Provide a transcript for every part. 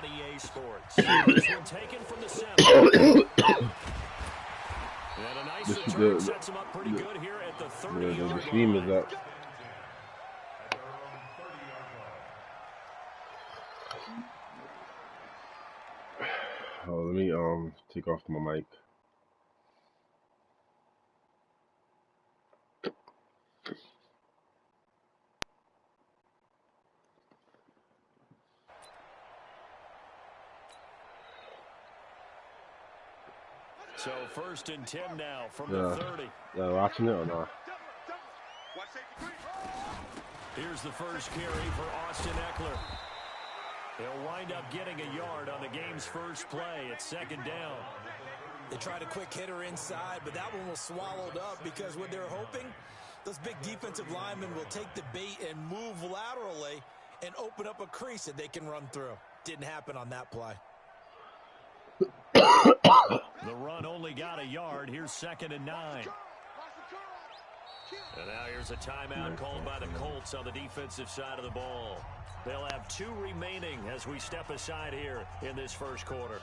on EA Sports. This one taken from the center. And a nice return sets him up pretty good here at the 30-yard line. Is up. Oh, let me take off my mic. So 1st and 10 now from the 30. Watching it or not? Here's the first carry for Austin Eckler. He'll wind up getting a yard on the game's first play. It's 2nd down. They tried a quick hitter inside, but that one was swallowed up because what they're hoping, those big defensive linemen will take the bait and move laterally and open up a crease that they can run through. Didn't happen on that play. The run only got a yard. Here's 2nd and 9. And now here's a timeout called by the Colts on the defensive side of the ball. They'll have 2 remaining as we step aside here in this first quarter.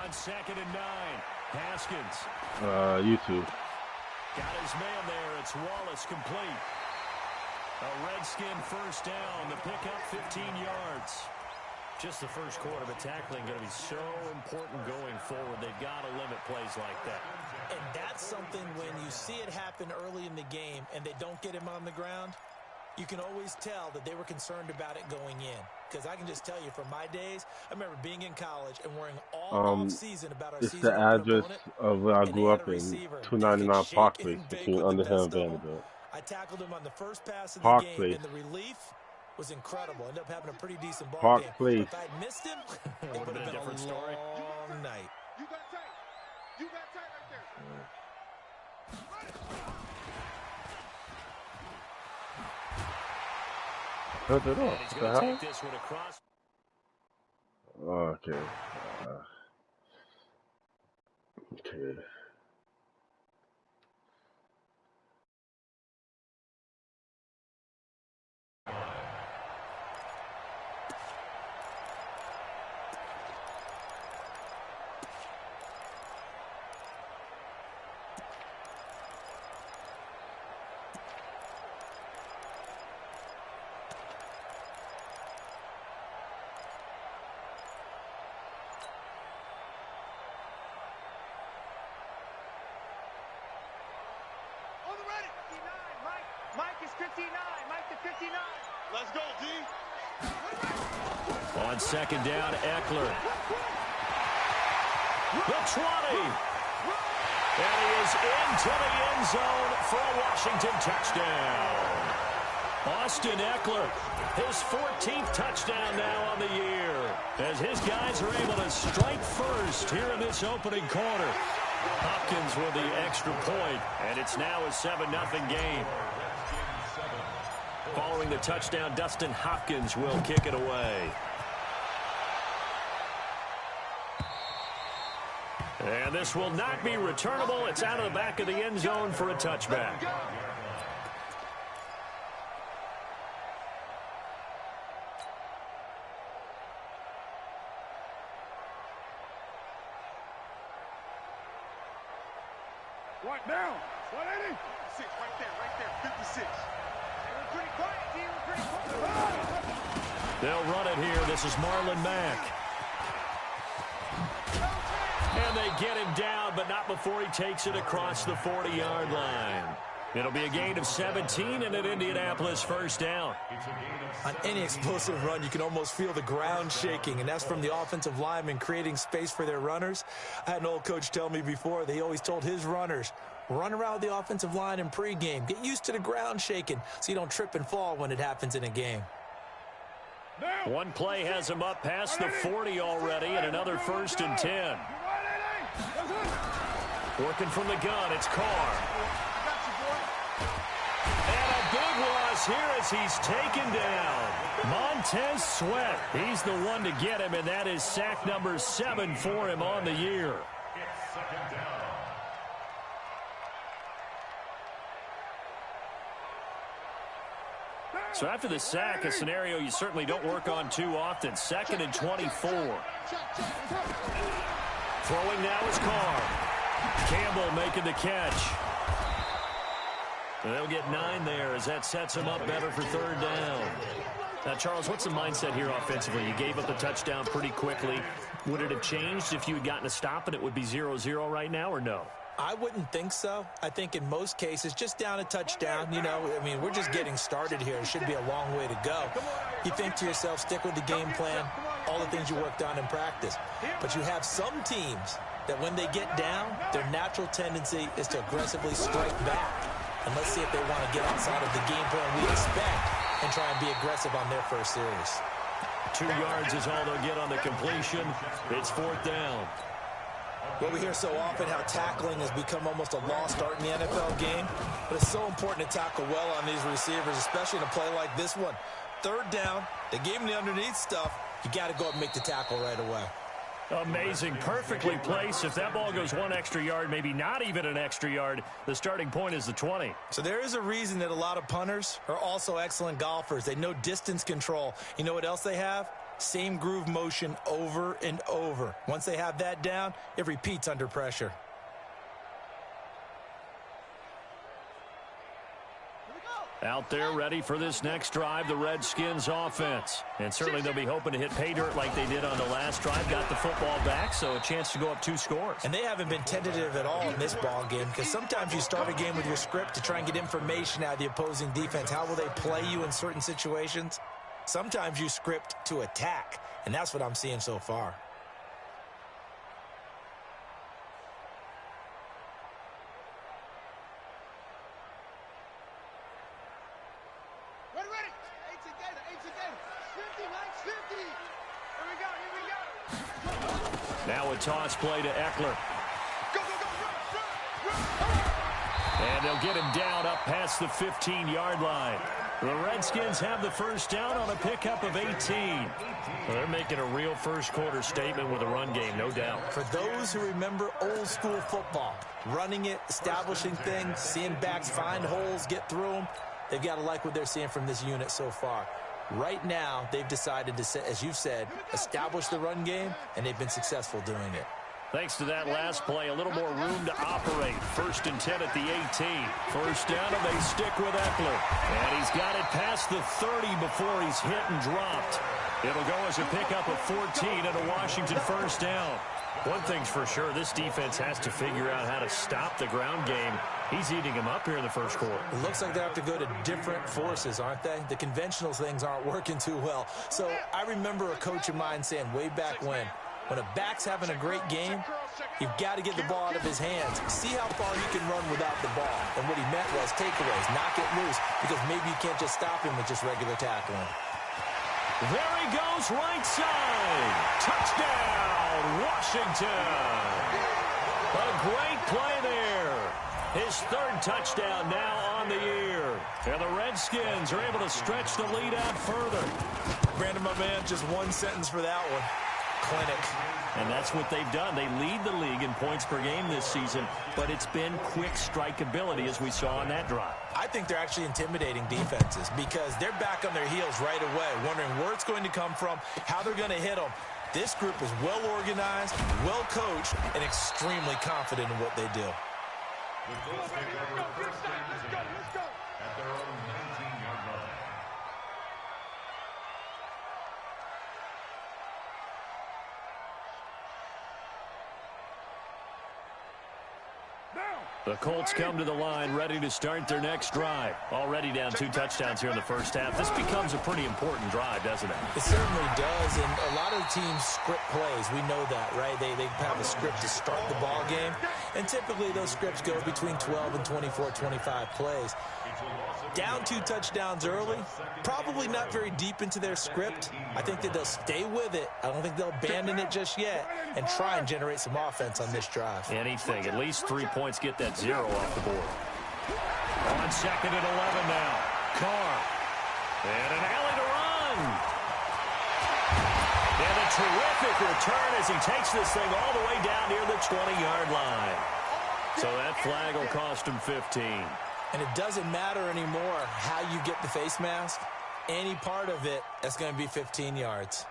On 2nd and 9, Haskins. YouTube. Got his man there. It's Wallace complete. A Redskin first down. The pickup 15 yards. Just the first quarter, but tackling going to be so important going forward. They've got to limit plays like that. And that's something when you see it happen early in the game and they don't get him on the ground, you can always tell that they were concerned about it going in. Because I can just tell you from my days, I remember being in college and worrying all off-season about our season. It's the address of where I grew up in, 299 Park Place, between Underhill and Vanderbilt. I tackled him on the first pass of the game, and the relief was incredible. Ended up having a pretty decent ball game. Place. If I'd missed him, it would have been a different story. Long night. You got tight. You got tight right there. Cut it off. He's going to take this one across. Okay. Okay. Mike is 59. Mike to 59. Let's go, D. On 2nd down, Eckler. The 20. And he is into the end zone for a Washington touchdown. Austin Eckler, his 14th touchdown now on the year, as his guys are able to strike first here in this opening quarter. Hopkins with the extra point, and it's now a 7-0 game. Following the touchdown, Dustin Hopkins will kick it away. And this will not be returnable. It's out of the back of the end zone for a touchback. Right now. 180. 6 right there, 56. Pretty quiet, team. Pretty quiet. They'll run it here. This is Marlon Mack. And they get him down, but not before he takes it across the 40-yard line. It'll be a gain of 17 and an Indianapolis first down. On any explosive run, you can almost feel the ground shaking, and that's from the offensive linemen creating space for their runners. I had an old coach tell me before, he always told his runners, run around the offensive line in pregame. Get used to the ground shaking so you don't trip and fall when it happens in a game. One play has him up past the 40 already, and another 1st and 10. Working from the gun, it's Carr. And a big loss here as he's taken down. Montez Sweat, he's the one to get him, and that is sack number 7 for him on the year. So after the sack, a scenario you certainly don't work on too often. 2nd and 24. Throwing now is Carr. Campbell making the catch. They'll get 9 there as that sets them up better for 3rd down. Now, Charles, what's the mindset here offensively? You gave up the touchdown pretty quickly. Would it have changed if you had gotten a stop and it would be 0-0 right now, or no? I wouldn't think so. I think in most cases, just down a touchdown, we're just getting started here. It should be a long way to go. You think to yourself, stick with the game plan, all the things you worked on in practice. But you have some teams that when they get down, their natural tendency is to aggressively strike back. And let's see if they want to get outside of the game plan we expect and try and be aggressive on their first series. 2 yards is all they'll get on the completion. It's 4th down. Well, we hear so often how tackling has become almost a lost art in the NFL game. But it's so important to tackle well on these receivers, especially in a play like this one. 3rd down, they gave him the underneath stuff. You got to go up and make the tackle right away. Amazing. Perfectly placed. If that ball goes 1 extra yard, maybe not even an extra yard, the starting point is the 20. So there is a reason that a lot of punters are also excellent golfers. They know distance control. You know what else they have? Same groove motion over and over. Once they have that down, it repeats under pressure. Out there ready for this next drive, the Redskins offense. And certainly they'll be hoping to hit pay dirt like they did on the last drive. Got the football back, so a chance to go up 2 scores. And they haven't been tentative at all in this ball game, because sometimes you start a game with your script to try and get information out of the opposing defense. How will they play you in certain situations? Sometimes you script to attack, and that's what I'm seeing so far. Now a toss play to Eckler. And they'll get him down up past the 15-yard line. The Redskins have the first down on a pickup of 18. Well, they're making a real first-quarter statement with a run game, no doubt. For those who remember old-school football, running it, establishing things, seeing backs find holes, get through them, they've got to like what they're seeing from this unit so far. Right now, they've decided to, as you've said, establish the run game, and they've been successful doing it. Thanks to that last play, a little more room to operate. 1st and 10 at the 18. First down, and they stick with Eckler. And he's got it past the 30 before he's hit and dropped. It'll go as a pickup of 14 and a Washington first down. One thing's for sure, this defense has to figure out how to stop the ground game. He's eating him up here in the first quarter. It looks like they have to go to different forces, aren't they? The conventional things aren't working too well. So I remember a coach of mine saying way back when a back's having a great game, you've got to get the ball out of his hands. See how far he can run without the ball. And what he meant was takeaways, knock it loose, because maybe you can't just stop him with just regular tackling. There he goes, right side. Touchdown, Washington. A great play there. His 3rd touchdown now on the year. And the Redskins are able to stretch the lead out further. Brandon, my man, just one sentence for that one. Clinic. And that's what they've done. They lead the league in points per game this season, but it's been quick strikeability as we saw on that drive. I think they're actually intimidating defenses because they're back on their heels right away, wondering where it's going to come from, how they're going to hit them. This group is well organized, well coached, and extremely confident in what they do. Let's go. At their own 19-yard line. The Colts come to the line ready to start their next drive. Already down 2 touchdowns here in the first half. This becomes a pretty important drive, doesn't it? It certainly does, and a lot of teams script plays. We know that, right? They have a script to start the ball game, and typically those scripts go between 12 and 24, 25 plays. Down 2 touchdowns early, probably not very deep into their script. I think that they'll stay with it. I don't think they'll abandon it just yet and try and generate some offense on this drive. Anything. At least 3 points, get that 0 off the board. On 2nd and 11 now. Carr. And an alley to run. And a terrific return as he takes this thing all the way down near the 20-yard line. So that flag will cost him 15. And it doesn't matter anymore how you get the face mask. any part of it, that's going to be 15 yards.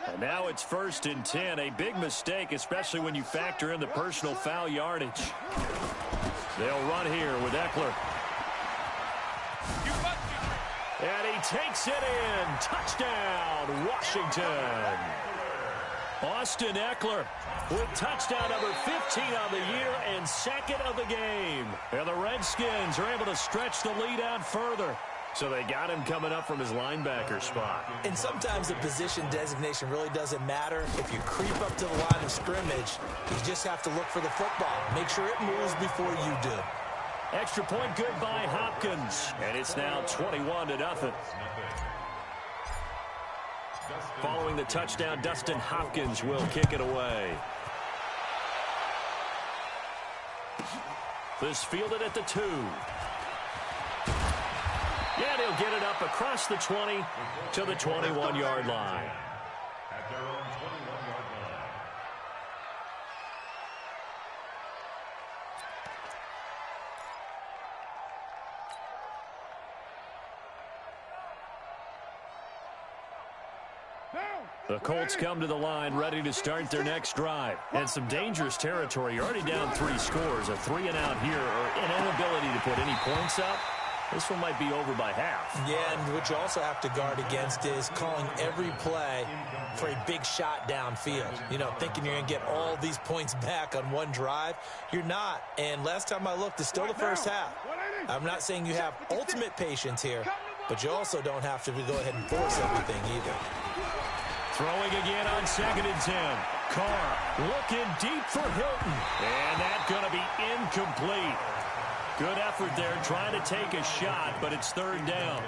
And now it's 1st and 10. A big mistake, especially when you factor in the personal foul yardage. They'll run here with Eckler. And he takes it in. Touchdown, Washington. Austin Eckler with touchdown number 15 on the year and 2nd of the game. And the Redskins are able to stretch the lead out further. So they got him coming up from his linebacker spot. And sometimes the position designation really doesn't matter. If you creep up to the line of scrimmage, you just have to look for the football. Make sure it moves before you do. Extra point good by Hopkins. And it's now 21-0. Following the touchdown, Dustin Hopkins will kick it away. This fielded at the 2. Yeah, he'll get it up across the 20 to the 21-yard line. At their own 21-yard line. The Colts come to the line ready to start their next drive. And some dangerous territory. You're already down 3 scores. A 3-and-out here or an inability to put any points up. This one might be over by half. Yeah, and what you also have to guard against is calling every play for a big shot downfield. You know, thinking you're going to get all these points back on one drive. You're not. And last time I looked, it's still the first half. I'm not saying you have ultimate patience here, but you also don't have to go ahead and force everything either. Throwing again on 2nd and 10. Carr looking deep for Hilton. And that's going to be incomplete. Good effort there trying to take a shot, but it's 3rd down.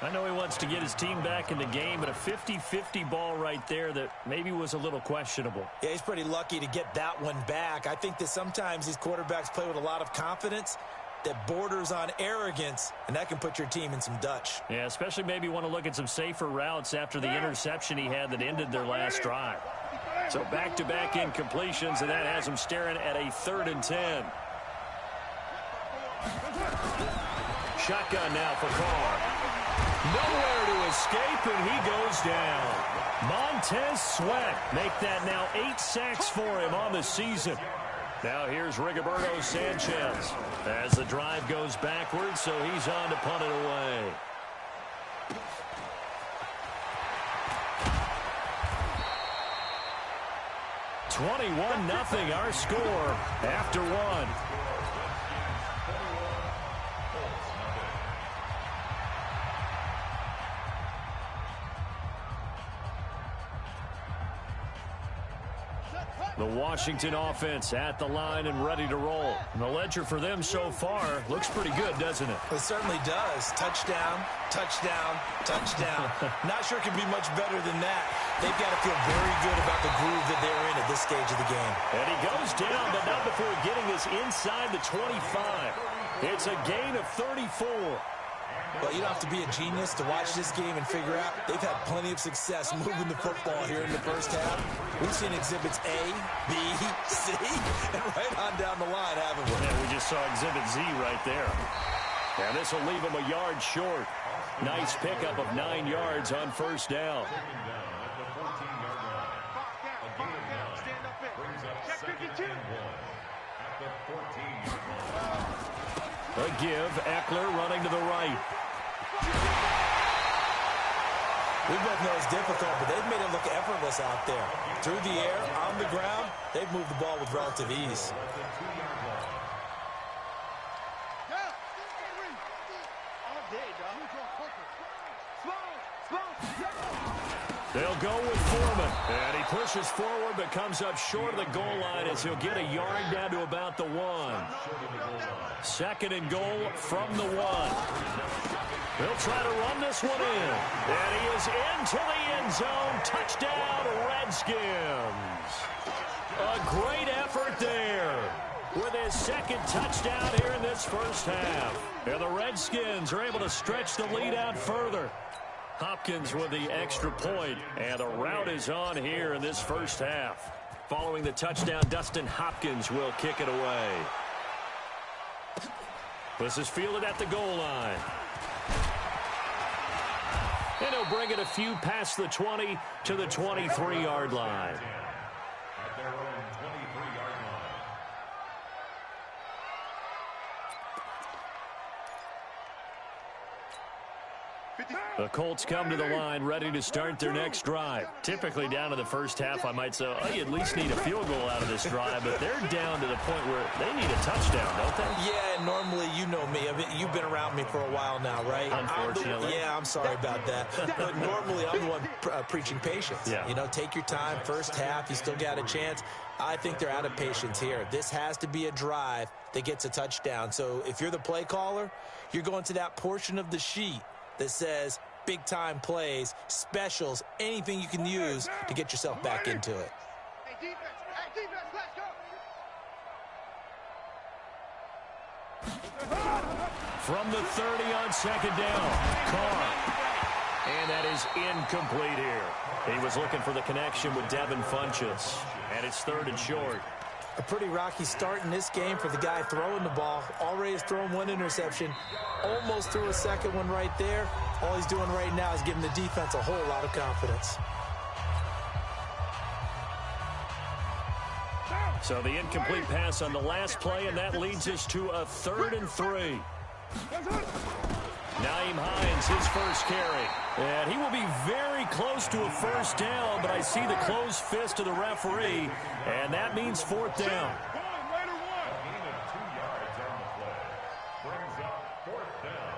I know he wants to get his team back in the game, but a 50-50 ball right there that maybe was a little questionable. Yeah, he's pretty lucky to get that one back. I think that sometimes these quarterbacks play with a lot of confidence that borders on arrogance, and that can put your team in some Dutch. Yeah, especially maybe want to look at some safer routes after the interception he had that ended their last drive. So back-to-back incompletions, and that has him staring at a 3rd and 10. Shotgun now for Carr. Nowhere to escape, and he goes down. Montez Sweat make that now 8 sacks for him on the season. Now here's Rigoberto Sanchez as the drive goes backwards, so he's on to punt it away. (21-0) our score after 1. The Washington offense at the line and ready to roll. And the ledger for them so far looks pretty good, doesn't it? It certainly does. Touchdown, touchdown, touchdown. Not sure it can be much better than that. They've got to feel very good about the groove that they're in at this stage of the game. And he goes down, but not before getting this inside the 25. It's a gain of 34. Well, you don't have to be a genius to watch this game and figure out they've had plenty of success moving the football here in the first half. We've seen exhibits A, B, C, and right on down the line, haven't we? Yeah, we just saw exhibit Z right there. And this will leave him a yard short. Nice pickup of 9 yards on 1st down. A give, Eckler running to the right. We both know it's difficult, but they've made it look effortless out there. Through the air, on the ground, they've moved the ball with relative ease. They'll go with Foreman. And he pushes forward but comes up short of the goal line as he'll get a yard down to about the 1. 2nd and goal from the 1. They'll try to run this one in. And he is into the end zone. Touchdown, Redskins. A great effort there with his 2nd touchdown here in this first half. And the Redskins are able to stretch the lead out further. Hopkins with the extra point, and the route is on here in this first half. Following the touchdown, Dustin Hopkins will kick it away. This is fielded at the goal line. And he'll bring it a few past the 20 to the 23-yard line. At their own 23-yard line. The Colts come to the line ready to start their next drive. Typically down to the first half, I might say, oh, you at least need a field goal out of this drive, but they're down to the point where they need a touchdown, don't they? Yeah, and normally, you know me. I mean, you've been around me for a while now, right? Unfortunately. I'm sorry about that. But normally, I'm the one preaching patience. Yeah. You know, take your time. First half, you still got a chance. I think they're out of patience here. This has to be a drive that gets a touchdown. So if you're the play caller, you're going to that portion of the sheet that says big-time plays, specials, anything you can use to get yourself back into it. Hey, defense, let's go. From the 30 on second down, Carr. And that is incomplete here. He was looking for the connection with Devin Funchess. And it's 3rd and short. A pretty rocky start in this game for the guy throwing the ball. Already has thrown one interception. Almost threw a second one right there. All he's doing right now is giving the defense a whole lot of confidence. So the incomplete pass on the last play, and that leads us to a 3rd and 3. Nyheim Hines, his first carry. And he will be very close to a first down, but I see the closed fist of the referee, and that means 4th down. A gain of 2 yards on the play. Brings up 4th down.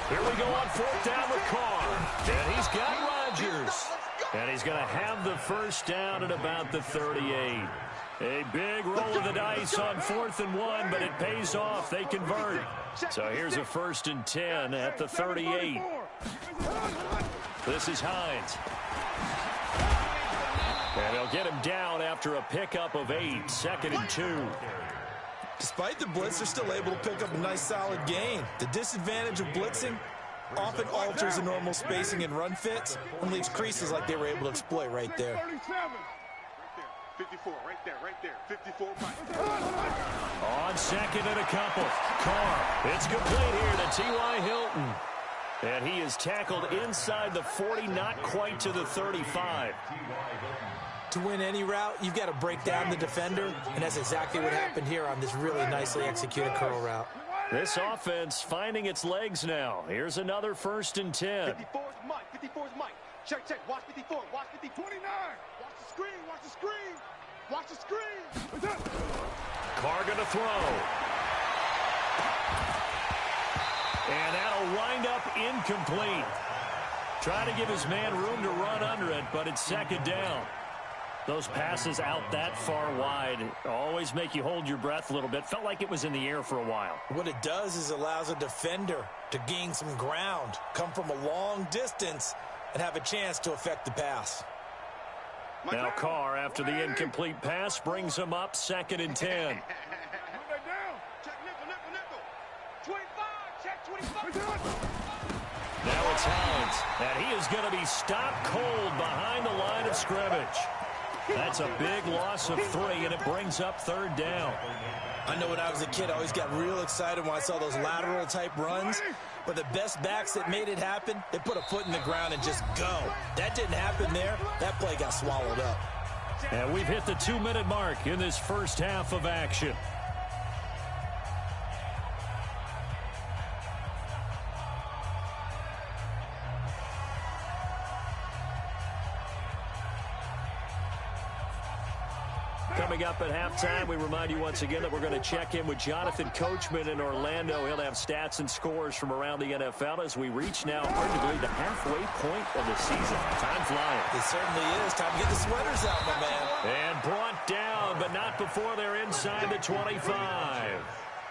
Here we go on 4th down with Carr. And he's got Rodgers. And he's going to have the first down at about the 38. A big roll of the dice on 4th and 1, but it pays off. They convert. So here's a 1st and 10 at the 38. This is Hines. And they'll get him down after a pickup of 8, 2nd and 2. Despite the blitz, they're still able to pick up a nice, solid gain. The disadvantage of blitzing often alters the normal spacing and run fits and leaves creases like they were able to exploit right there. 54, right there, 54. On 2nd and a couple. Carr, it's complete here to T.Y. Hilton. And he is tackled inside the 40, not quite to the 35. To win any route, you've got to break down the defender, and that's exactly what happened here on this really nicely executed curl route. This offense finding its legs now. Here's another 1st and 10. 54 is Mike. Check. Watch 54. Watch 50. 29. Watch the screen. Watch the screen. Carr going to throw. And that'll wind up incomplete. Trying to give his man room to run under it, but it's 2nd down. Those passes out that far wide always make you hold your breath a little bit. Felt like it was in the air for a while. What it does is allows a defender to gain some ground, come from a long distance, and have a chance to affect the pass. Now Carr, after the incomplete pass, brings him up 2nd and 10. Check nickel. 25. Check 25. Now it's Hines, and he is going to be stopped cold behind the line of scrimmage. That's a big loss of 3, and it brings up 3rd down. I know when I was a kid, I always got real excited when I saw those lateral-type runs. But the best backs that made it happen, they put a foot in the ground and just go. That didn't happen there. That play got swallowed up. And we've hit the 2-minute mark in this first half of action. Coming up at halftime, we remind you once again that we're going to check in with Jonathan Coachman in Orlando. He'll have stats and scores from around the NFL as we reach now, hard to believe, the halfway point of the season. Time flying. It certainly is. Time to get the sweaters out, my man. And brought down, but not before they're inside the 25.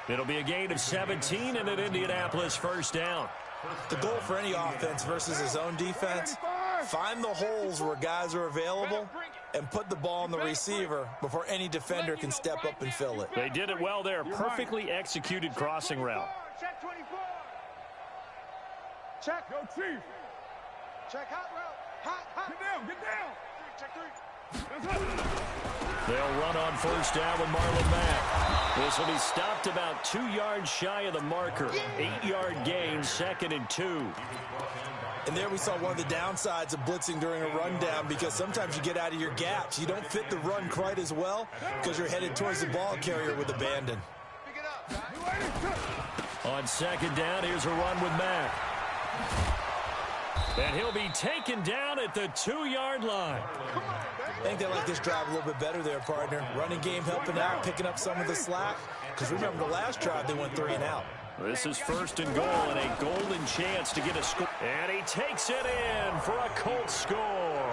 It'll be a gain of 17 and an Indianapolis first down. The goal for any offense versus his own defense, find the holes where guys are available and put the ball on the receiver before any defender can step up and fill it. They did it well there. Perfectly executed crossing route. Check 24. Check. Go Chief. Check hot route. Hot. Get down. Check 3. They'll run on first down with Marlon Mack. This will be stopped about 2 yards shy of the marker. 8-yard gain, 2nd and 2. And there we saw one of the downsides of blitzing during a rundown, because sometimes you get out of your gaps. You don't fit the run quite as well because you're headed towards the ball carrier with abandon. On 2nd down, here's a run with Mack. And he'll be taken down at the 2-yard line. I think they like this drive a little bit better there, partner. Running game helping out, picking up some of the slack. Because remember, the last drive, they went 3 and out. This is 1st and goal and a golden chance to get a score. And he takes it in for a Colts score.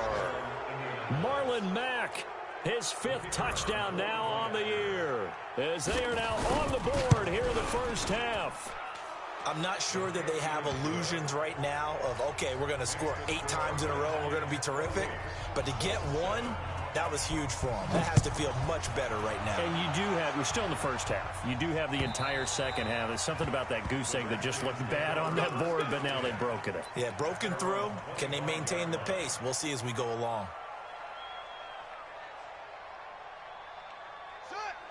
Marlon Mack, his 5th touchdown now on the year, as they are now on the board here in the first half. I'm not sure that they have illusions right now of, okay, we're going to score 8 times in a row and we're going to be terrific. But to get one, that was huge for them. That has to feel much better right now. And you do have, we're still in the first half. You do have the entire second half. There's something about that goose egg that just looked bad on that board, but now they've broken it. Yeah, broken through. Can they maintain the pace? We'll see as we go along.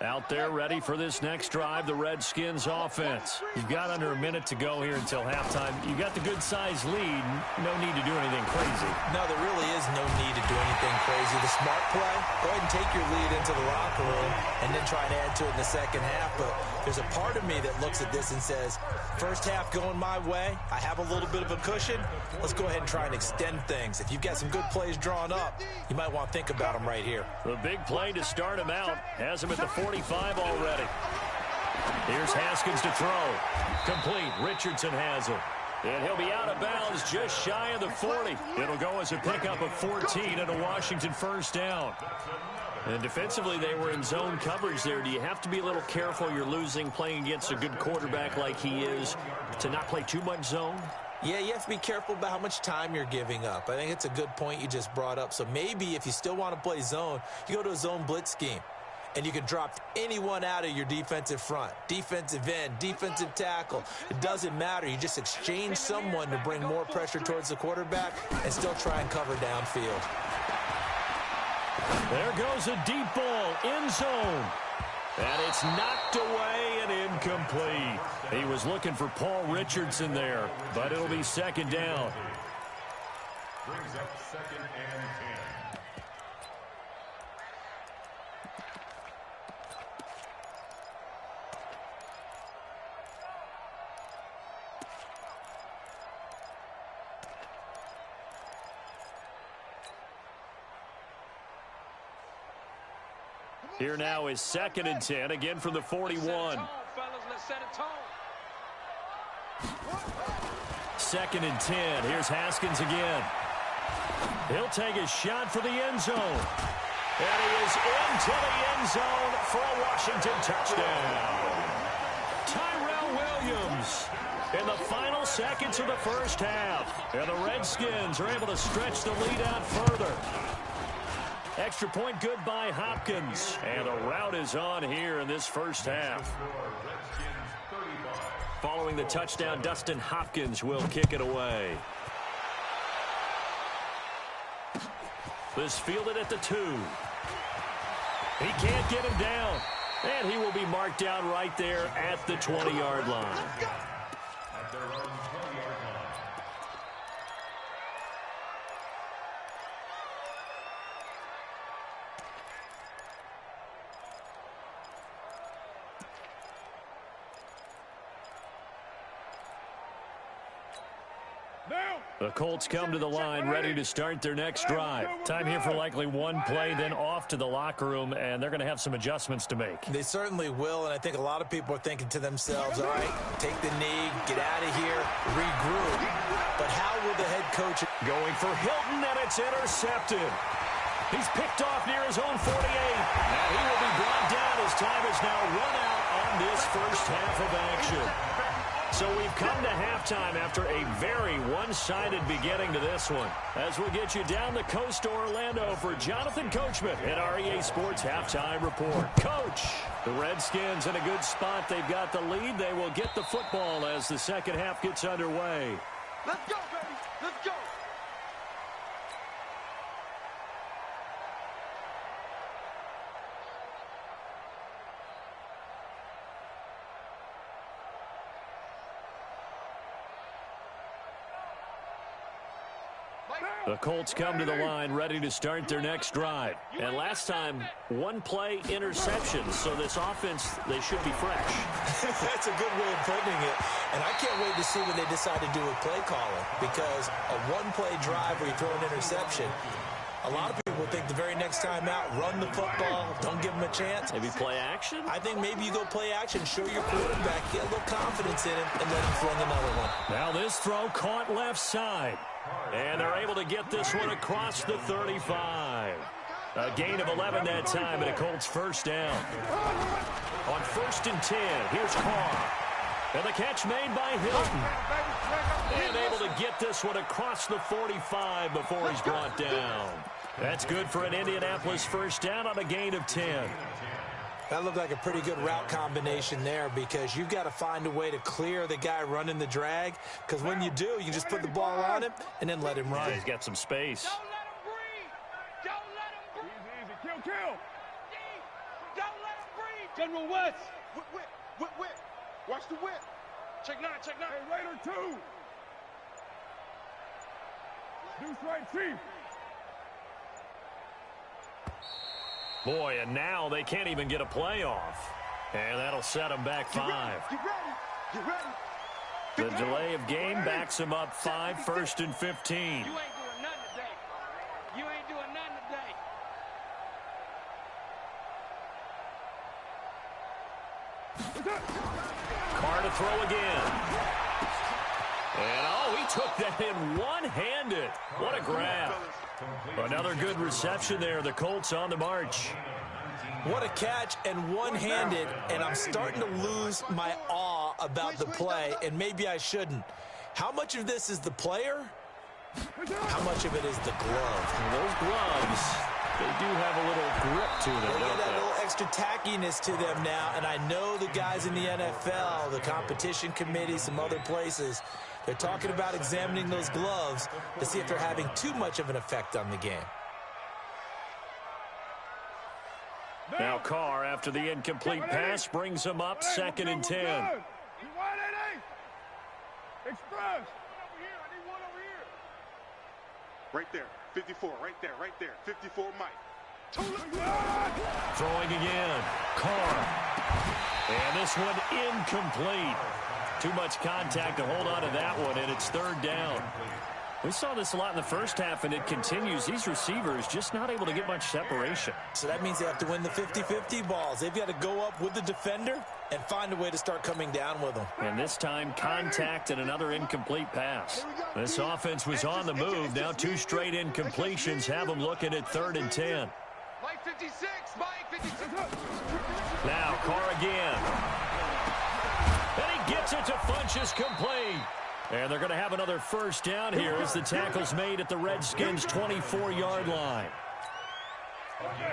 Out there ready for this next drive, the Redskins offense. You've got under a minute to go here until halftime. You've got the good-sized lead. No need to do anything crazy. No, there really is no need to do anything crazy. The smart play, go ahead and take your lead into the locker room and then try and add to it in the second half. But there's a part of me that looks at this and says, first half going my way, I have a little bit of a cushion. Let's go ahead and try and extend things. If you've got some good plays drawn up, you might want to think about them right here. The big play to start him out has him at the 45 already. Here's Haskins to throw. Complete. Richardson has it. And he'll be out of bounds just shy of the 40. It'll go as a pickup of 14 and a Washington first down. And defensively, they were in zone coverage there. Do you have to be a little careful? You're losing playing against a good quarterback like he is to not play too much zone? Yeah, you have to be careful about how much time you're giving up. I think it's a good point you just brought up. So maybe if you still want to play zone, you go to a zone blitz scheme. And you can drop anyone out of your defensive front. Defensive end, defensive tackle. It doesn't matter. You just exchange someone to bring more pressure towards the quarterback and still try and cover downfield. There goes a deep ball, end zone. And it's knocked away and incomplete. He was looking for Paul Richardson there, but it'll be 2nd down. Brings up 2nd and 10. Here now is 2nd and 10, again from the 41. 2nd and 10. Here's Haskins again. He'll take a shot for the end zone. And he is into the end zone for a Washington touchdown. Tyrell Williams in the final seconds of the first half. And the Redskins are able to stretch the lead out further. Extra point good by Hopkins. And the route is on here in this first half. Following the touchdown, Dustin Hopkins will kick it away. This fielded at the 2. He can't get him down. And he will be marked down right there at the 20-yard line. At their own 20-yard line. The Colts come to the line ready to start their next drive. Time here for likely one play, then off to the locker room, and they're going to have some adjustments to make. They certainly will, and I think a lot of people are thinking to themselves, all right, take the knee, get out of here, regroup. But how will the head coach... Going for Hilton, and it's intercepted. He's picked off near his own 48. And he will be brought down as time is now run out on this first half of action. So we've come to halftime after a very one-sided beginning to this one. As we'll get you down the coast to Orlando for Jonathan Coachman at REA Sports Halftime Report. Coach, the Redskins in a good spot. They've got the lead. They will get the football as the second half gets underway. Let's go, baby. Let's go. The Colts come to the line ready to start their next drive. And last time, one-play interception. So this offense, they should be fresh. That's a good way of putting it. And I can't wait to see what they decide to do with play calling. Because a one-play drive where you throw an interception, a lot of people think the very next time out, run the football, don't give them a chance. Maybe play action? I think maybe you go play action, show your quarterback, get a little confidence in him, and let him fling another one. Now this throw caught left side. And they're able to get this one across the 35. A gain of 11 that time, and a Colts first down. On 1st and 10, here's Carr. And the catch made by Hilton. And able to get this one across the 45 before he's brought down. That's good for an Indianapolis first down on a gain of 10. That looked like a pretty good route combination there because you've got to find a way to clear the guy running the drag. Because when you do, you just put the ball on him and then let him run. He's got some space. Don't let him breathe. Don't let him breathe. Easy, kill. Don't let him breathe. General West. Whip. Watch the whip. Check 9. Hey, Raider 2. Deuce right, Chief. Boy, and now they can't even get a play off. And that'll set them back 5. Get ready. The delay of game backs them up 5, 1st and 15. You ain't doing nothing today. Carr to throw again. And, he took that in one-handed. What a grab. Another good reception there. The Colts on the march. What a catch and one-handed, and I'm starting to lose my awe about the play, and maybe I shouldn't. How much of this is the player? How much of it is the glove? And those gloves, they do have a little grip to them, They don't get that they? little extra tackiness to them now, and I know the guys in the NFL, the competition committee, some other places, they're talking about examining those gloves to see if they're having too much of an effect on the game. Now Carr, after the incomplete pass, brings him up 2nd and 10. You wide 8. Express. I need one over here. Right there. 54. Right there. 54, Mike. Throwing again. Carr. And this one incomplete. Too much contact to hold on to that one, and it's 3rd down. We saw this a lot in the first half, and it continues. These receivers just not able to get much separation. So that means they have to win the 50-50 balls. They've got to go up with the defender and find a way to start coming down with them. And this time, contact and another incomplete pass. This offense was on the move. Now 2 straight incompletions have them looking at 3rd and 10. Mike 56. Now Carr again. And he gets it to Funchess complete. And they're going to have another first down here as the tackle's made at the Redskins' 24-yard line.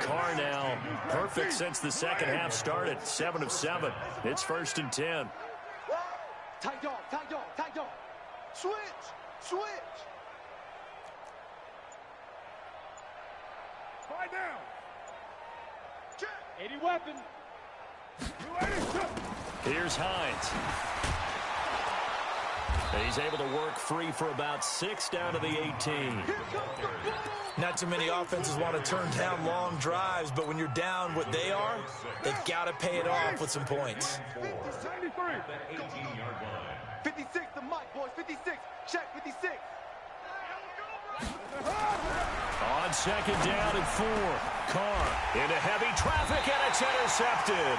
Carr now perfect since the second half started. 7 of 7. It's 1st and 10. Tight dog. Switch. Slide down. Check. 80 weapon. Here's Hines. He's able to work free for about 6 down to the 18. Not too many offenses want to turn down long drives, but when you're down what they are, they've got to pay it off with some points. 56 to Mike, boys. 56. Check 56. On 2nd down and 4. Carr into heavy traffic, and it's intercepted.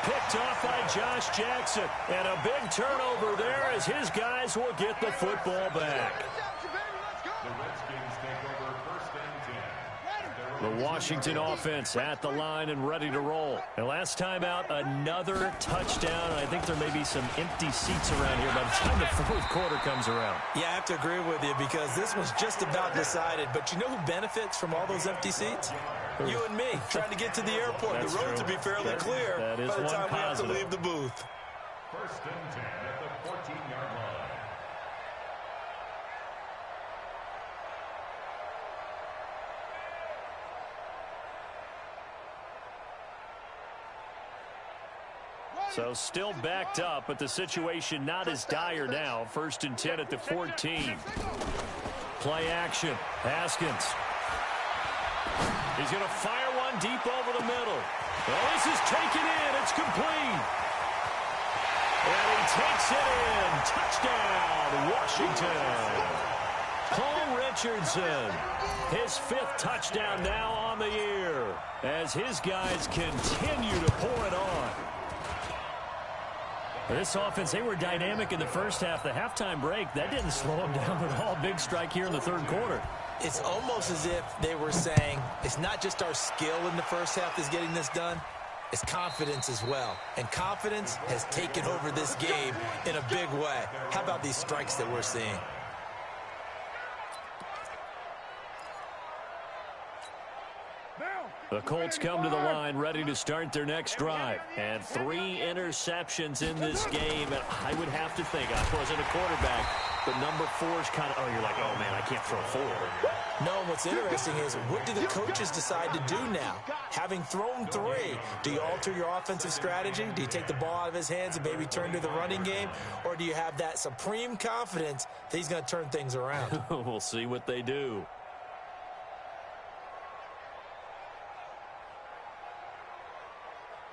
Picked off by Josh Jackson. And a big turnover there as his guys will get the football back. The Washington offense at the line and ready to roll. And last time out, another touchdown. I think there may be some empty seats around here by the time the 4th quarter comes around. Yeah, I have to agree with you because this was just about decided. But you know who benefits from all those empty seats? You and me, trying to get to the airport. That's the roads true. will be fairly clear that is by the one time we have to positive. leave the booth. 1st and 10 at the 14-yard line. So still backed up, but the situation not as dire now. 1st and 10 at the 14. play action. Haskins. He's going to fire one deep over the middle. Well, this is taken in. It's complete. And he takes it in. Touchdown, Washington. Paul Richardson, his 5th touchdown now on the year, as his guys continue to pour it on. This offense, they were dynamic in the first half. The halftime break, that didn't slow them down at all. Big strike here in the third quarter. It's almost as if they were saying, it's not just our skill in the first half that's getting this done, it's confidence as well. And confidence has taken over this game in a big way. How about these strikes that we're seeing? The Colts come to the line ready to start their next drive. And 3 interceptions in this game. And I would have to think, I wasn't a quarterback, but number 4 is kind of, you're like, oh, man, I can't throw 4. No, what's interesting is, what do the coaches decide to do now? Having thrown 3, do you alter your offensive strategy? Do you take the ball out of his hands and maybe turn to the running game? Or do you have that supreme confidence that he's going to turn things around? We'll see what they do.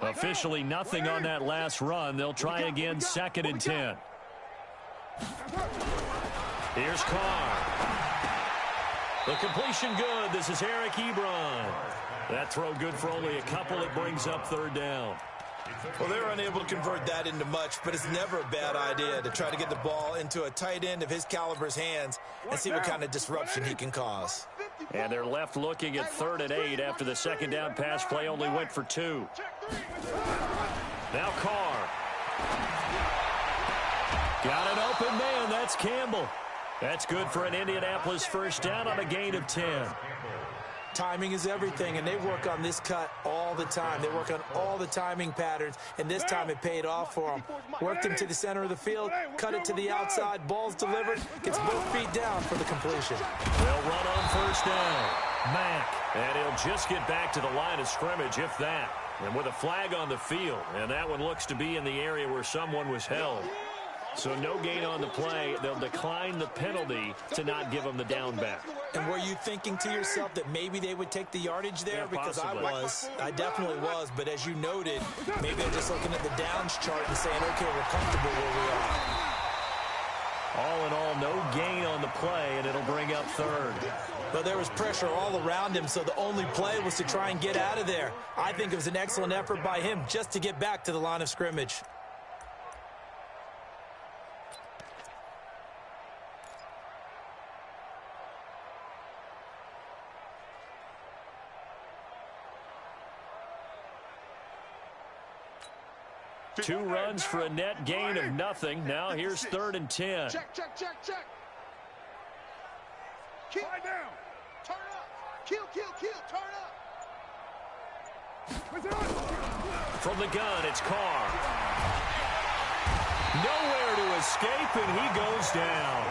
Officially nothing on that last run. They'll try again, 2nd and 10. Here's Carr. The completion good. This is Eric Ebron. That throw good for only a couple. It brings up 3rd down. Well, they were unable to convert that into much, but it's never a bad idea to try to get the ball into a tight end of his caliber's hands and see what kind of disruption he can cause. And they're left looking at 3rd and 8 after the 2nd down pass play only went for 2. Now Carr. Got an open man. That's Campbell. That's good for an Indianapolis 1st down on a gain of 10. Timing is everything, and they work on this cut all the time. They work on all the timing patterns, and this time it paid off for them. Worked him to the center of the field, cut it to the outside, ball's delivered, gets both feet down for the completion. They'll run on 1st down. Mack, and he'll just get back to the line of scrimmage, if that. And with a flag on the field, and that one looks to be in the area where someone was held. So no gain on the play. They'll decline the penalty to not give them the down back. And were you thinking to yourself that maybe they would take the yardage there? Yeah, because possibly. I definitely was. But as you noted, maybe they're just looking at the downs chart and saying, okay, we're comfortable where we are. All in all, no gain on the play, and it'll bring up 3rd. But there was pressure all around him, so the only play was to try and get out of there. I think it was an excellent effort by him just to get back to the line of scrimmage. Two runs for a net gain of nothing. Now here's 3rd and 10. Check. Keep down. Turn up. Kill. Turn up. From the gun, it's Carr. Nowhere to escape, and he goes down.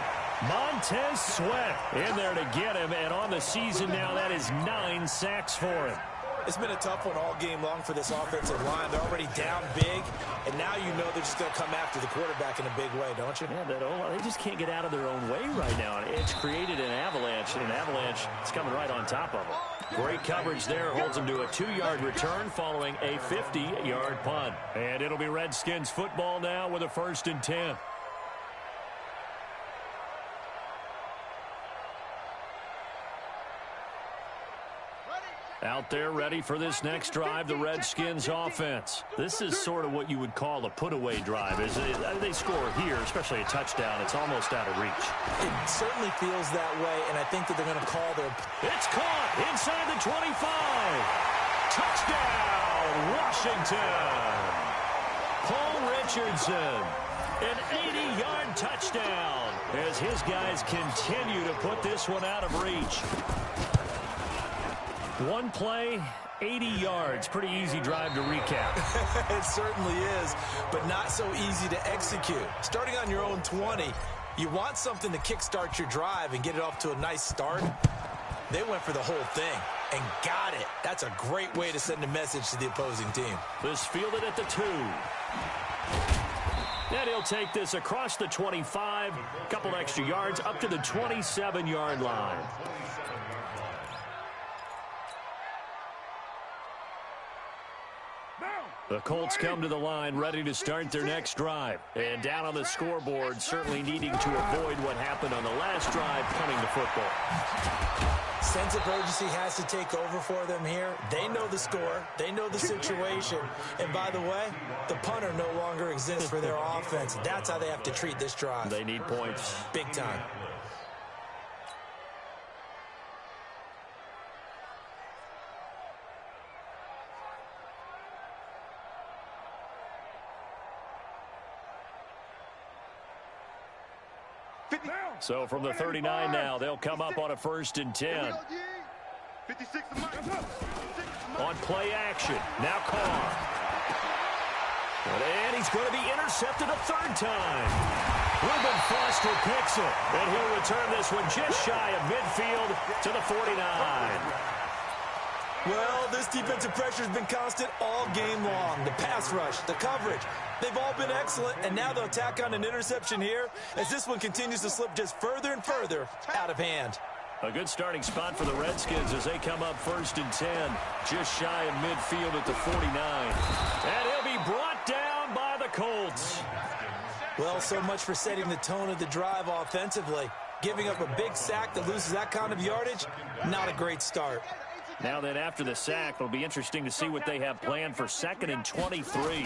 Montez Sweat in there to get him, and on the season now, that is 9 sacks for him. It's been a tough one all game long for this offensive line. They're already down big, and now you know they're just going to come after the quarterback in a big way, don't you? Yeah, they just can't get out of their own way right now. It's created an avalanche, and an avalanche is coming right on top of them. Great coverage there. Holds them to a 2-yard return following a 50-yard punt. And it'll be Redskins football now with a 1st and 10. Out there ready for this next drive, the Redskins offense. This is sort of what you would call a put-away drive. As they score here, especially a touchdown, it's almost out of reach. It certainly feels that way, and I think that they're going to call their... It's caught inside the 25. Touchdown, Washington. Paul Richardson, an 80-yard touchdown as his guys continue to put this one out of reach. One play, 80 yards. Pretty easy drive to recap. It certainly is, but not so easy to execute. Starting on your own 20, you want something to kickstart your drive and get it off to a nice start. They went for the whole thing and got it. That's a great way to send a message to the opposing team. This fielded at the 2. And he'll take this across the 25, a couple extra yards up to the 27-yard line. The Colts come to the line ready to start their next drive. And down on the scoreboard, certainly needing to avoid what happened on the last drive, punting the football. Sense of urgency has to take over for them here. They know the score. They know the situation. And by the way, the punter no longer exists for their offense. That's how they have to treat this drive. They need points. Big time. So from the 39 now, they'll come up on a 1st and 10. On play action, now Carr. And he's going to be intercepted a 3rd time. Reuben Foster picks it, and he'll return this one just shy of midfield to the 49. Well, this defensive pressure has been constant all game long. The pass rush, the coverage, they've all been excellent, and now they'll tack on an interception here as this one continues to slip just further and further out of hand. A good starting spot for the Redskins as they come up 1st and 10, just shy of midfield at the 49. And he'll be brought down by the Colts. Well, so much for setting the tone of the drive offensively. Giving up a big sack that loses that kind of yardage, not a great start. Now then, after the sack, it'll be interesting to see what they have planned for 2nd and 23.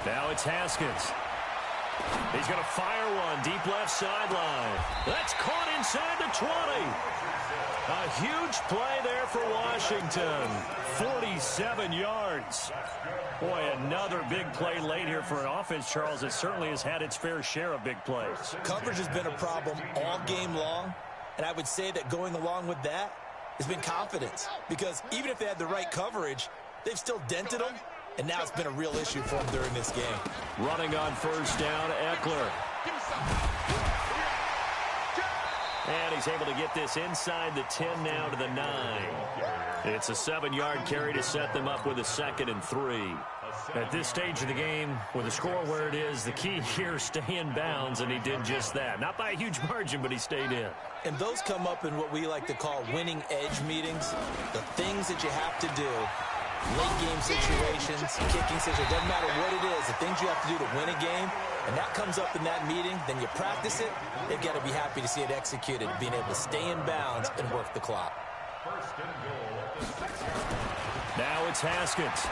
Now it's Haskins. He's going to fire one deep left sideline. That's caught inside the 20. A huge play there for Washington. 47 yards. Boy, another big play late here for an offense, Charles, that certainly has had its fair share of big plays. Coverage has been a problem all game long, and I would say that going along with that has been confidence, because even if they had the right coverage, they've still dented them, and now it's been a real issue for them during this game. Running on 1st down, Eckler. And he's able to get this inside the 10 now to the 9. It's a 7-yard carry to set them up with a 2nd and 3. At this stage of the game, with the score where it is, the key here, stay in bounds, and he did just that. Not by a huge margin, but he stayed in. And those come up in what we like to call winning edge meetings. The things that you have to do, late game situations, kicking situations, doesn't matter what it is, the things you have to do to win a game, and that comes up in that meeting, then you practice it, they've got to be happy to see it executed, being able to stay in bounds and work the clock. Now it's Haskins.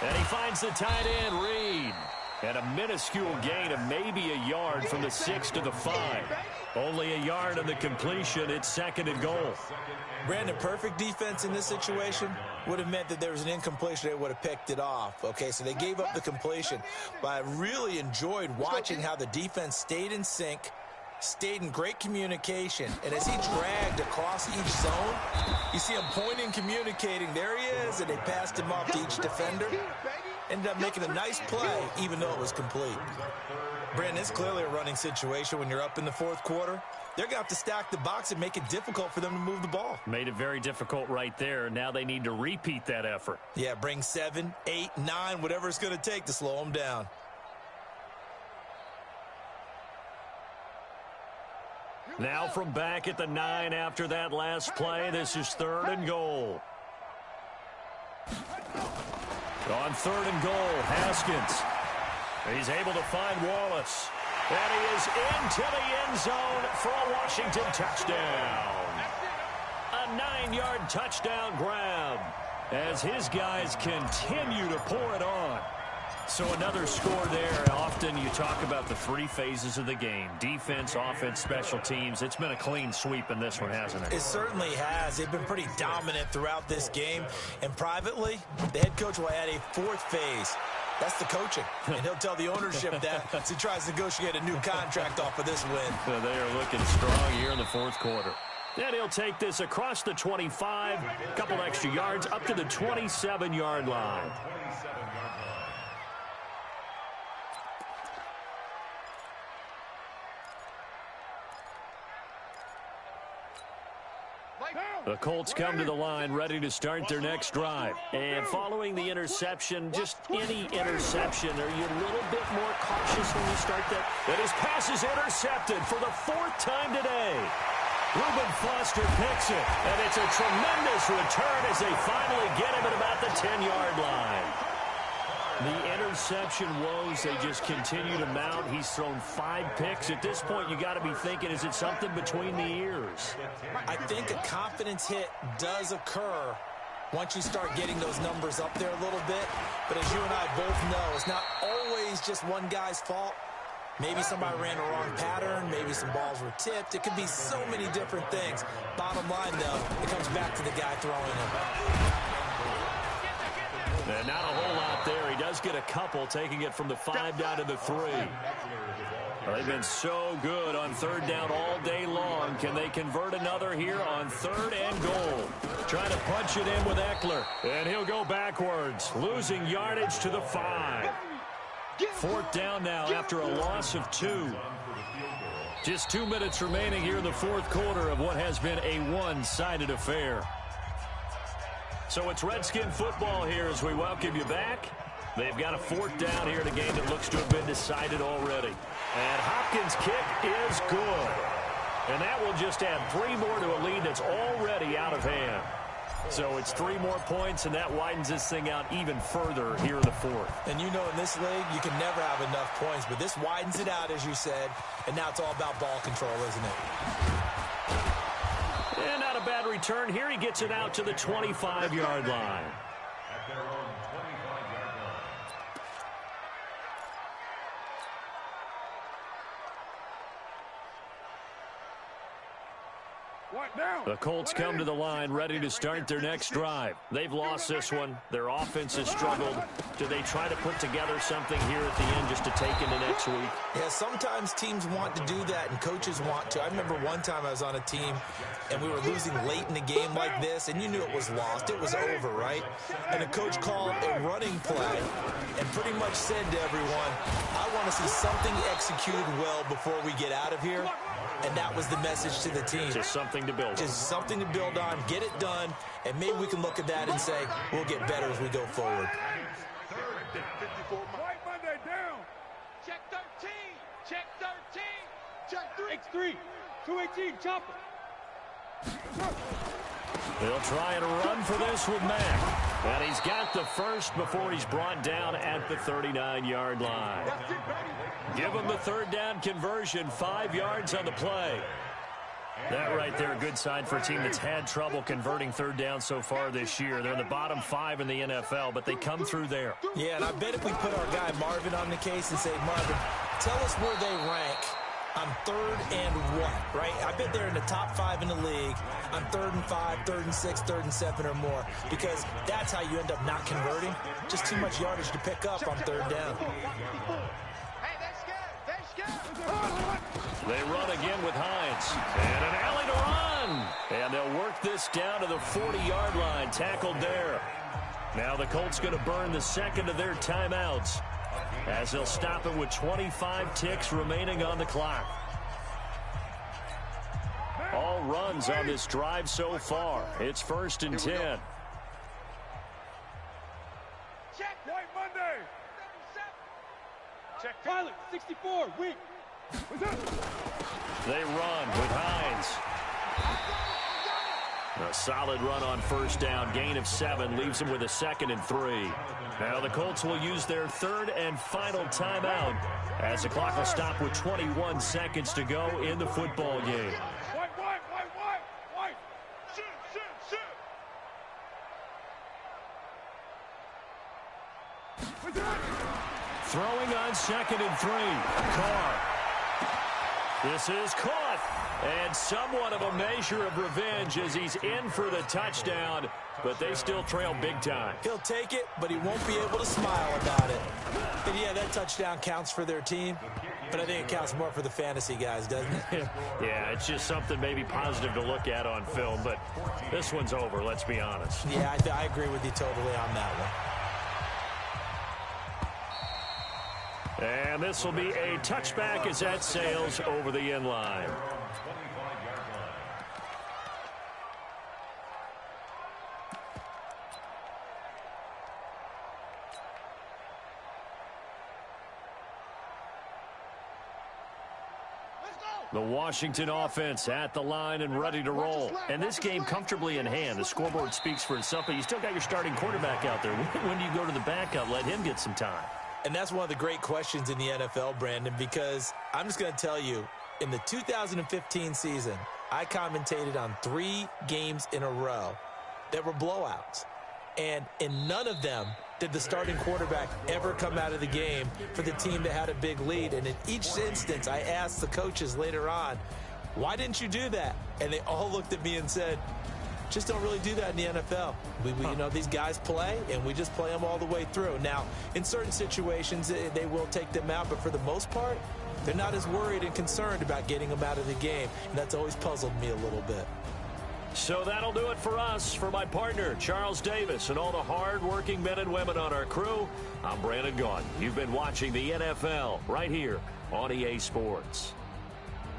And he finds the tight end, Reed. And a minuscule gain of maybe a yard from the 6 to the 5. Only a yard on the completion. It's 2nd and goal. Brandon, perfect defense in this situation would have meant that there was an incompletion. They would have picked it off. Okay, so they gave up the completion. But I really enjoyed watching how the defense stayed in sync, stayed in great communication, and as he dragged across each zone, you see him pointing, communicating. There he is, and they passed him off to each defender. Ended up making a nice play, even though it was complete. Brandon, it's clearly a running situation when you're up in the 4th quarter. They're going to have to stack the box and make it difficult for them to move the ball. Made it very difficult right there. Now they need to repeat that effort. Yeah, bring 7, 8, 9, whatever it's going to take to slow them down. Now from back at the 9 after that last play, this is 3rd and goal. On 3rd and goal, Haskins. He's able to find Wallace. And he is into the end zone for a Washington touchdown. A 9-yard touchdown grab as his guys continue to pour it on. So another score there. Often you talk about the 3 phases of the game. Defense, offense, special teams. It's been a clean sweep in this one, hasn't it? It certainly has. They've been pretty dominant throughout this game. And privately, the head coach will add a 4th phase. That's the coaching. And he'll tell the ownership that as he tries to negotiate a new contract off of this win. So they are looking strong here in the 4th quarter. And he'll take this across the 25, a couple extra yards up to the 27-yard line. The Colts come to the line ready to start their next drive. And following the interception, just any interception, are you a little bit more cautious when you start that? And his pass is intercepted for the 4th time today. Reuben Foster picks it, and it's a tremendous return as they finally get him at about the 10-yard line. The interception woes, they just continue to mount. He's thrown 5 picks. At this point, you got to be thinking, is it something between the ears? I think a confidence hit does occur once you start getting those numbers up there a little bit. But as you and I both know, it's not always just one guy's fault. Maybe somebody ran a wrong pattern. Maybe some balls were tipped. It could be so many different things. Bottom line, though, it comes back to the guy throwing it. And not a whole lot there. He does get a couple, taking it from the 5 down to the 3. Well, they've been so good on 3rd down all day long. Can they convert another here on 3rd and goal? Trying to punch it in with Eckler. And he'll go backwards, losing yardage to the 5. 4th down now after a loss of 2. Just 2 minutes remaining here in the 4th quarter of what has been a one-sided affair. So it's Redskin football here as we welcome you back. They've got a 4th down here in a game that looks to have been decided already. And Hopkins' kick is good. And that will just add 3 more to a lead that's already out of hand. So it's 3 more points, and that widens this thing out even further here in the 4th. And you know in this league, you can never have enough points, but this widens it out, as you said, and now it's all about ball control, isn't it? And not a bad return. Here he gets it out to the 25-yard line. At their own 25-yard line. The Colts come to the line ready to start their next drive. They've lost this one. Their offense has struggled. Do they try to put together something here at the end just to take into next week? Yeah, sometimes teams want to do that and coaches want to. I remember one time I was on a team and we were losing late in the game like this, and you knew it was lost. It was over, right? And the coach called a running play and pretty much said to everyone, I want to see something executed well before we get out of here. And that was the message to the team. Just something to build on. Just something to build on, get it done, and maybe we can look at that and say, we'll get better as we go forward. White Monday down. Check 13. Check 13. Check 3. X3. 218. Chopper. They'll try and run for this with Mack. And he's got the first before he's brought down at the 39-yard line. Give him the 3rd down conversion, 5 yards on the play. That right there, a good sign for a team that's had trouble converting 3rd down so far this year. They're in the bottom 5 in the NFL, but they come through there. Yeah, and I bet if we put our guy Marvin on the case and say, Marvin, tell us where they rank on 3rd and what, right? I bet they're in the top 5 in the league on 3rd and 5, 3rd and 6, 3rd and 7 or more, because that's how you end up not converting. Just too much yardage to pick up on 3rd down. They run again with Hines. And an alley to run. And they'll work this down to the 40-yard line. Tackled there. Now the Colts going to burn the 2nd of their timeouts, as they'll stop it with 25 ticks remaining on the clock. All runs on this drive so far. It's 1st and 10. Check White Monday. Check pilot 64. Weak. They run with Hines. A solid run on 1st down. Gain of 7 leaves them with a 2nd and 3. Now the Colts will use their 3rd and final timeout, as the clock will stop with 21 seconds to go in the football game. White. Shoot. Throwing on 2nd and 3. Carr. This is caught. And somewhat of a measure of revenge as he's in for the touchdown, but they still trail big time. He'll take it, but he won't be able to smile about it. And yeah, that touchdown counts for their team, but I think it counts more for the fantasy guys, doesn't it? Yeah, it's just something maybe positive to look at on film, but this one's over, let's be honest. Yeah, I agree with you totally on that one. And this will be a touchback as that sails over the end line. The Washington offense at the line and ready to roll. And this game comfortably in hand. The scoreboard speaks for itself, but you still got your starting quarterback out there. When do you go to the backup? Let him get some time. And that's one of the great questions in the NFL, Brandon, because I'm just going to tell you, in the 2015 season, I commentated on 3 games in a row that were blowouts. And in none of them did the starting quarterback ever come out of the game for the team that had a big lead. And in each instance, I asked the coaches later on, why didn't you do that? And they all looked at me and said, just don't really do that in the NFL. You know, these guys play, and we just play them all the way through. Now, in certain situations, they will take them out, but for the most part, they're not as worried and concerned about getting them out of the game. And that's always puzzled me a little bit. So that'll do it for us. For my partner, Charles Davis, and all the hard-working men and women on our crew, I'm Brandon Gaudin. You've been watching the NFL right here on EA Sports.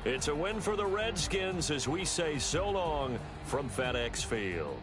It's a win for the Redskins as we say so long from FedEx Field.